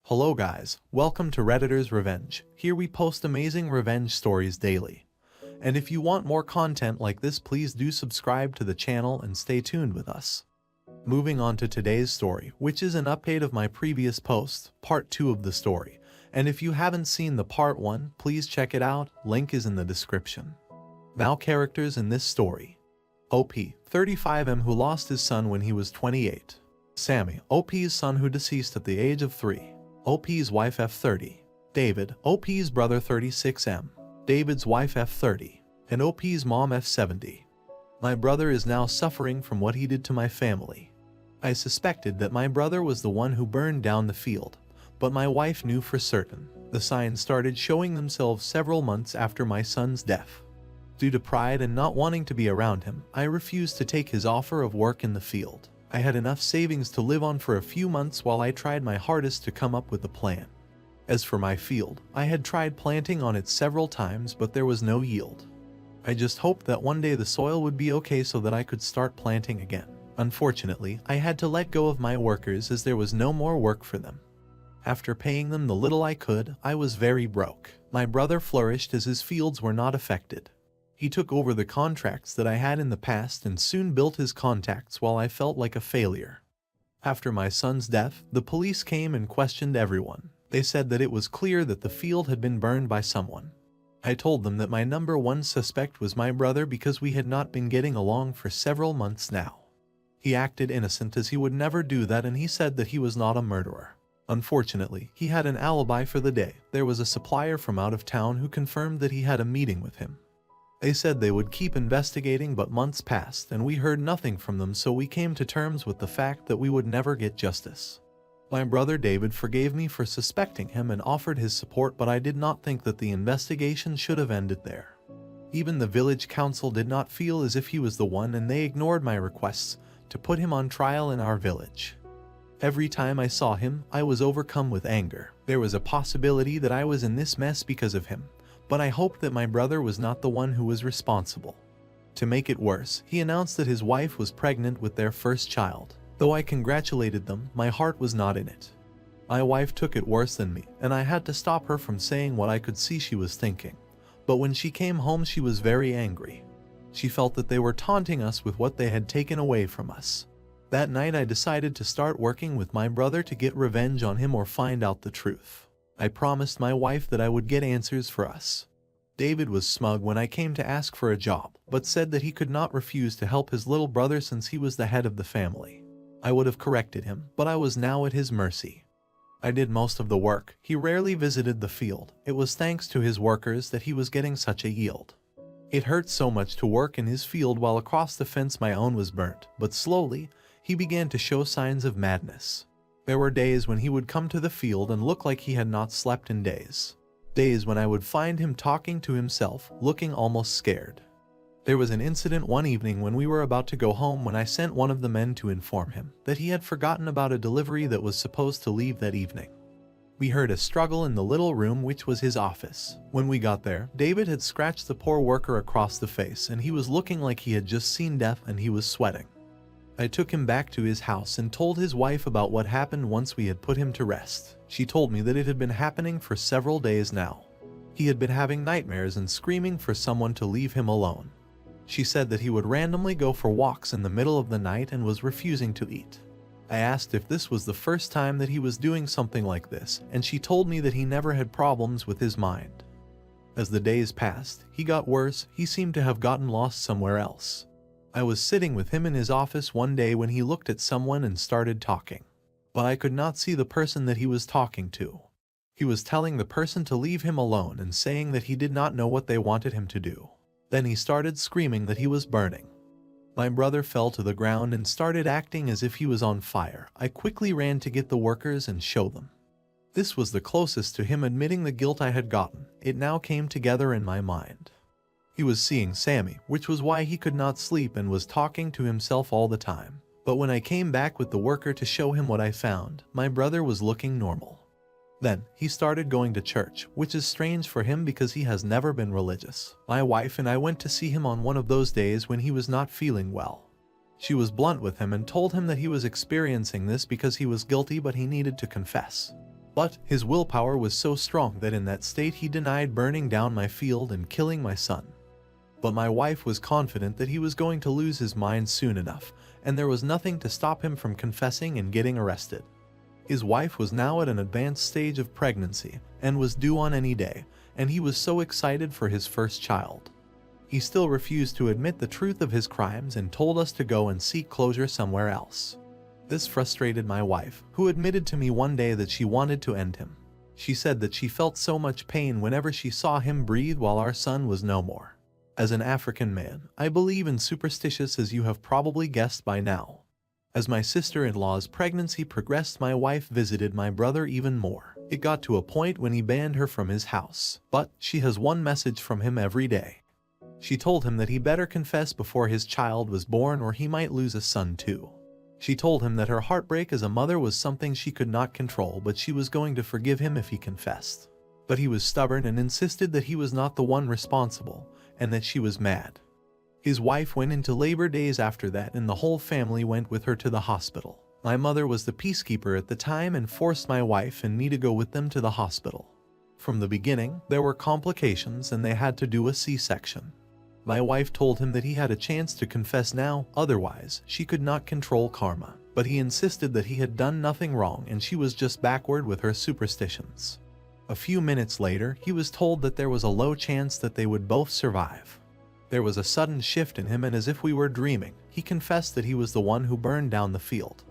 Hello guys, welcome to Redditor's Revenge. Here we post amazing revenge stories daily. And if you want more content like this, please do subscribe to the channel and stay tuned with us. Moving on to today's story, which is an update of my previous post, part 2 of the story. And if you haven't seen the part 1, please check it out, link is in the description. Now characters in this story. OP, 35M who lost his son when he was 28. Sammy, OP's son who deceased at the age of 3. OP's wife F30. David, OP's brother 36M. David's wife F30. And OP's mom F70. My brother is now suffering from what he did to my family. I suspected that my brother was the one who burned down the field, but my wife knew for certain. The signs started showing themselves several months after my son's death. Due to pride and not wanting to be around him, I refused to take his offer of work in the field. I had enough savings to live on for a few months while I tried my hardest to come up with a plan. As for my field, I had tried planting on it several times, but there was no yield. I just hoped that one day the soil would be okay so that I could start planting again. Unfortunately, I had to let go of my workers as there was no more work for them. After paying them the little I could, I was very broke. My brother flourished as his fields were not affected. He took over the contracts that I had in the past and soon built his contacts while I felt like a failure. After my son's death, the police came and questioned everyone. They said that it was clear that the field had been burned by someone. I told them that my number one suspect was my brother because we had not been getting along for several months now. He acted innocent as he would never do that, and he said that he was not a murderer. Unfortunately, he had an alibi for the day. There was a supplier from out of town who confirmed that he had a meeting with him. They said they would keep investigating, but months passed and we heard nothing from them, so we came to terms with the fact that we would never get justice. My brother David forgave me for suspecting him and offered his support, but I did not think that the investigation should have ended there. Even the village council did not feel as if he was the one, and they ignored my requests to put him on trial in our village. Every time I saw him, I was overcome with anger. There was a possibility that I was in this mess because of him, but I hoped that my brother was not the one who was responsible. To make it worse, he announced that his wife was pregnant with their first child. Though I congratulated them, my heart was not in it. My wife took it worse than me, and I had to stop her from saying what I could see she was thinking. But when she came home, she was very angry. She felt that they were taunting us with what they had taken away from us. That night I decided to start working with my brother to get revenge on him or find out the truth. I promised my wife that I would get answers for us. David was smug when I came to ask for a job, but said that he could not refuse to help his little brother since he was the head of the family. I would have corrected him, but I was now at his mercy. I did most of the work. He rarely visited the field. It was thanks to his workers that he was getting such a yield. It hurt so much to work in his field while across the fence my own was burnt, but slowly, he began to show signs of madness. There were days when he would come to the field and look like he had not slept in days. Days when I would find him talking to himself, looking almost scared. There was an incident one evening when we were about to go home when I sent one of the men to inform him that he had forgotten about a delivery that was supposed to leave that evening. We heard a struggle in the little room which was his office. When we got there, David had scratched the poor worker across the face and he was looking like he had just seen death, and he was sweating. I took him back to his house and told his wife about what happened once we had put him to rest. She told me that it had been happening for several days now. He had been having nightmares and screaming for someone to leave him alone. She said that he would randomly go for walks in the middle of the night and was refusing to eat. I asked if this was the first time that he was doing something like this, and she told me that he never had problems with his mind. As the days passed, he got worse. He seemed to have gotten lost somewhere else. I was sitting with him in his office one day when he looked at someone and started talking. But I could not see the person that he was talking to. He was telling the person to leave him alone and saying that he did not know what they wanted him to do. Then he started screaming that he was burning. My brother fell to the ground and started acting as if he was on fire. I quickly ran to get the workers and show them. This was the closest to him admitting the guilt I had gotten. It now came together in my mind. He was seeing Sammy, which was why he could not sleep and was talking to himself all the time. But when I came back with the worker to show him what I found, my brother was looking normal. Then, he started going to church, which is strange for him because he has never been religious. My wife and I went to see him on one of those days when he was not feeling well. She was blunt with him and told him that he was experiencing this because he was guilty, but he needed to confess. But his willpower was so strong that in that state he denied burning down my field and killing my son. But my wife was confident that he was going to lose his mind soon enough, and there was nothing to stop him from confessing and getting arrested. His wife was now at an advanced stage of pregnancy and was due on any day, and he was so excited for his first child. He still refused to admit the truth of his crimes and told us to go and seek closure somewhere else. This frustrated my wife, who admitted to me one day that she wanted to end him. She said that she felt so much pain whenever she saw him breathe while our son was no more. As an African man, I believe in superstitions, as you have probably guessed by now. As my sister-in-law's pregnancy progressed, my wife visited my brother even more. It got to a point when he banned her from his house, but she has one message from him every day. She told him that he better confess before his child was born or he might lose a son too. She told him that her heartbreak as a mother was something she could not control, but she was going to forgive him if he confessed. But he was stubborn and insisted that he was not the one responsible, and that she was mad. His wife went into labor days after that, and the whole family went with her to the hospital. My mother was the peacekeeper at the time and forced my wife and me to go with them to the hospital. From the beginning, there were complications and they had to do a C-section. My wife told him that he had a chance to confess now, otherwise she could not control karma. But he insisted that he had done nothing wrong and she was just backward with her superstitions. A few minutes later, he was told that there was a low chance that they would both survive. There was a sudden shift in him, and as if we were dreaming, he confessed that he was the one who burned down the field.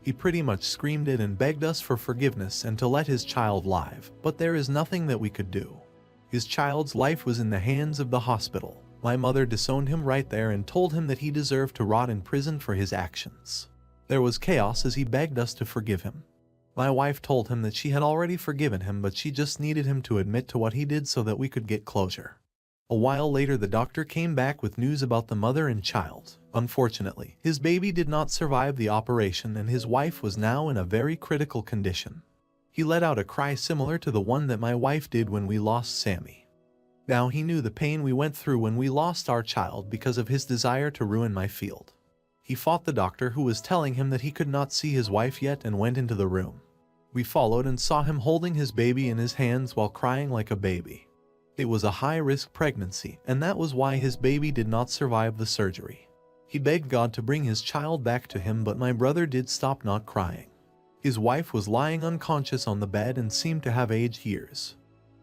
He pretty much screamed it and begged us for forgiveness and to let his child live, but there is nothing that we could do. His child's life was in the hands of the hospital. My mother disowned him right there and told him that he deserved to rot in prison for his actions. There was chaos as he begged us to forgive him. My wife told him that she had already forgiven him, but she just needed him to admit to what he did so that we could get closure. A while later, the doctor came back with news about the mother and child. Unfortunately, his baby did not survive the operation and his wife was now in a very critical condition. He let out a cry similar to the one that my wife did when we lost Sammy. Now he knew the pain we went through when we lost our child because of his desire to ruin my field. He fought the doctor who was telling him that he could not see his wife yet and went into the room. We followed and saw him holding his baby in his hands while crying like a baby. It was a high-risk pregnancy, and that was why his baby did not survive the surgery. He begged God to bring his child back to him, but my brother did stop not crying. His wife was lying unconscious on the bed and seemed to have aged years.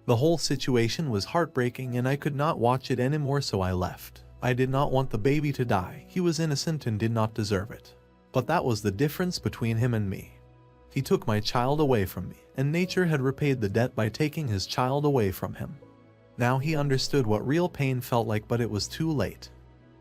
The whole situation was heartbreaking and I could not watch it anymore, so I left. I did not want the baby to die. He was innocent and did not deserve it. But that was the difference between him and me. He took my child away from me, and nature had repaid the debt by taking his child away from him. Now he understood what real pain felt like, but it was too late.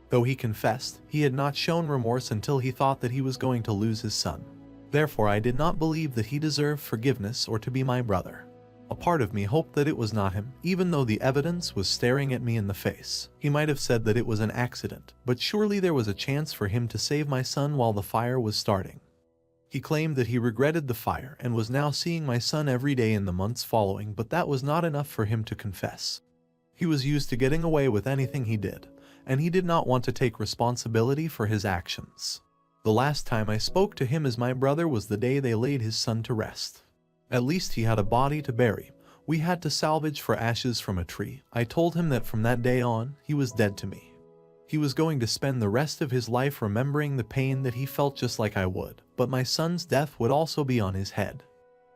Though he confessed, he had not shown remorse until he thought that he was going to lose his son. Therefore, I did not believe that he deserved forgiveness or to be my brother. A part of me hoped that it was not him, even though the evidence was staring at me in the face. He might have said that it was an accident, but surely there was a chance for him to save my son while the fire was starting. He claimed that he regretted the fire and was now seeing my son every day in the months following, but that was not enough for him to confess. He was used to getting away with anything he did, and he did not want to take responsibility for his actions. The last time I spoke to him as my brother was the day they laid his son to rest. At least he had a body to bury. We had to salvage for ashes from a tree. I told him that from that day on, he was dead to me. He was going to spend the rest of his life remembering the pain that he felt just like I would, but my son's death would also be on his head.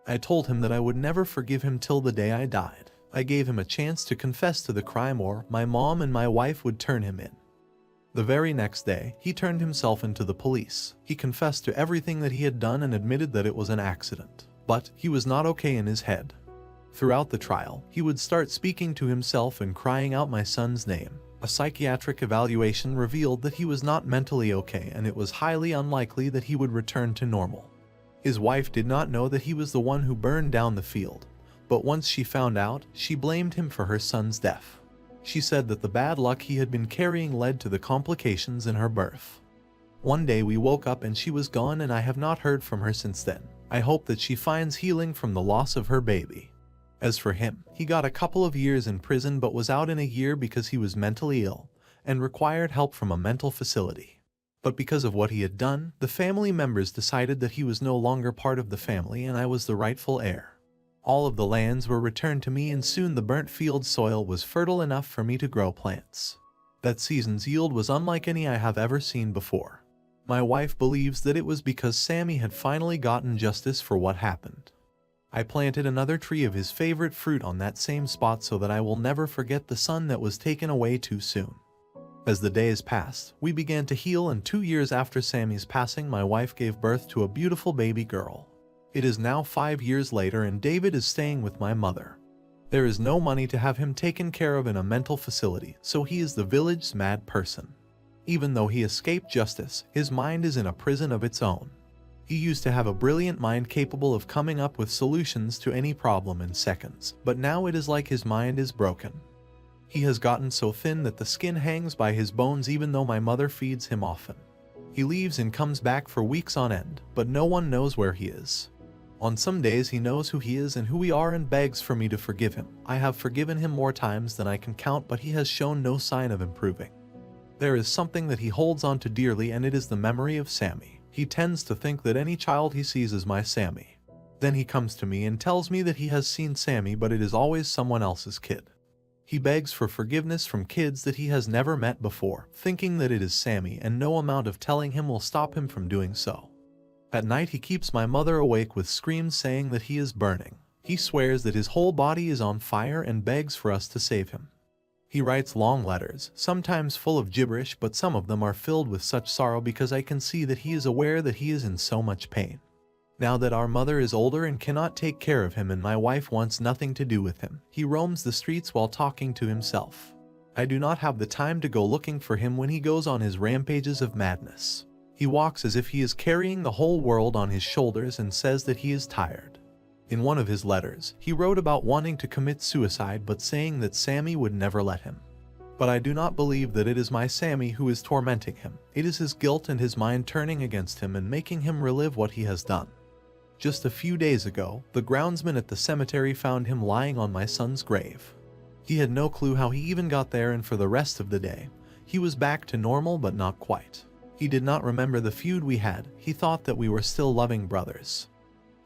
I told him that I would never forgive him till the day I died. I gave him a chance to confess to the crime or my mom and my wife would turn him in. The very next day, he turned himself into the police. He confessed to everything that he had done and admitted that it was an accident. But he was not okay in his head. Throughout the trial, he would start speaking to himself and crying out my son's name. A psychiatric evaluation revealed that he was not mentally okay and it was highly unlikely that he would return to normal. His wife did not know that he was the one who burned down the field, but once she found out, she blamed him for her son's death. She said that the bad luck he had been carrying led to the complications in her birth. One day we woke up and she was gone and I have not heard from her since then. I hope that she finds healing from the loss of her baby. As for him, he got a couple of years in prison but was out in a year because he was mentally ill and required help from a mental facility. But because of what he had done, the family members decided that he was no longer part of the family and I was the rightful heir. All of the lands were returned to me, and soon the burnt field soil was fertile enough for me to grow plants. That season's yield was unlike any I have ever seen before. My wife believes that it was because Sammy had finally gotten justice for what happened. I planted another tree of his favorite fruit on that same spot so that I will never forget the son that was taken away too soon. As the days passed, we began to heal, and 2 years after Sammy's passing, my wife gave birth to a beautiful baby girl. It is now 5 years later, and David is staying with my mother. There is no money to have him taken care of in a mental facility, so he is the village's mad person. Even though he escaped justice, his mind is in a prison of its own. He used to have a brilliant mind capable of coming up with solutions to any problem in seconds, but now it is like his mind is broken. He has gotten so thin that the skin hangs by his bones, even though my mother feeds him often. He leaves and comes back for weeks on end, but no one knows where he is. On some days he knows who he is and who we are and begs for me to forgive him. I have forgiven him more times than I can count, but he has shown no sign of improving. There is something that he holds on to dearly, and it is the memory of Sammy. He tends to think that any child he sees is my Sammy. Then he comes to me and tells me that he has seen Sammy, but it is always someone else's kid. He begs for forgiveness from kids that he has never met before, thinking that it is Sammy, and no amount of telling him will stop him from doing so. At night he keeps my mother awake with screams saying that he is burning. He swears that his whole body is on fire and begs for us to save him. He writes long letters, sometimes full of gibberish, but some of them are filled with such sorrow because I can see that he is aware that he is in so much pain. Now that our mother is older and cannot take care of him and my wife wants nothing to do with him, he roams the streets while talking to himself. I do not have the time to go looking for him when he goes on his rampages of madness. He walks as if he is carrying the whole world on his shoulders and says that he is tired. In one of his letters, he wrote about wanting to commit suicide but saying that Sammy would never let him. But I do not believe that it is my Sammy who is tormenting him. It is his guilt and his mind turning against him and making him relive what he has done. Just a few days ago, the groundsman at the cemetery found him lying on my son's grave. He had no clue how he even got there, and for the rest of the day, he was back to normal but not quite. He did not remember the feud we had. He thought that we were still loving brothers.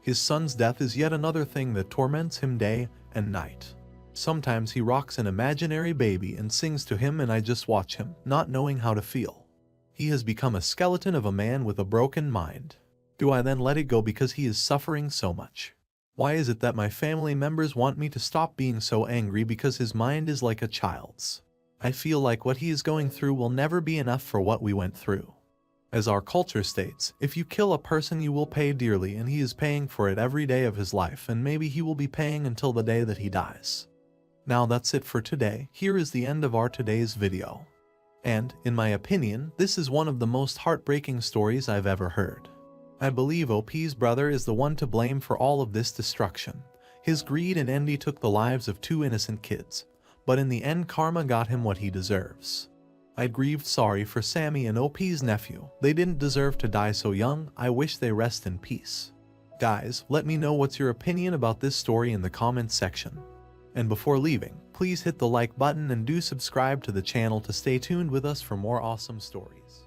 His son's death is yet another thing that torments him day and night. Sometimes he rocks an imaginary baby and sings to him, and I just watch him, not knowing how to feel. He has become a skeleton of a man with a broken mind. Do I then let it go because he is suffering so much? Why is it that my family members want me to stop being so angry because his mind is like a child's? I feel like what he is going through will never be enough for what we went through. As our culture states, if you kill a person you will pay dearly, and he is paying for it every day of his life, and maybe he will be paying until the day that he dies. Now that's it for today. Here is the end of our today's video. And, in my opinion, this is one of the most heartbreaking stories I've ever heard. I believe OP's brother is the one to blame for all of this destruction. His greed and envy took the lives of 2 innocent kids, but in the end karma got him what he deserves. I grieved sorry for Sammy and OP's nephew. They didn't deserve to die so young. I wish they rest in peace. Guys, let me know what's your opinion about this story in the comments section. And before leaving, please hit the like button and do subscribe to the channel to stay tuned with us for more awesome stories.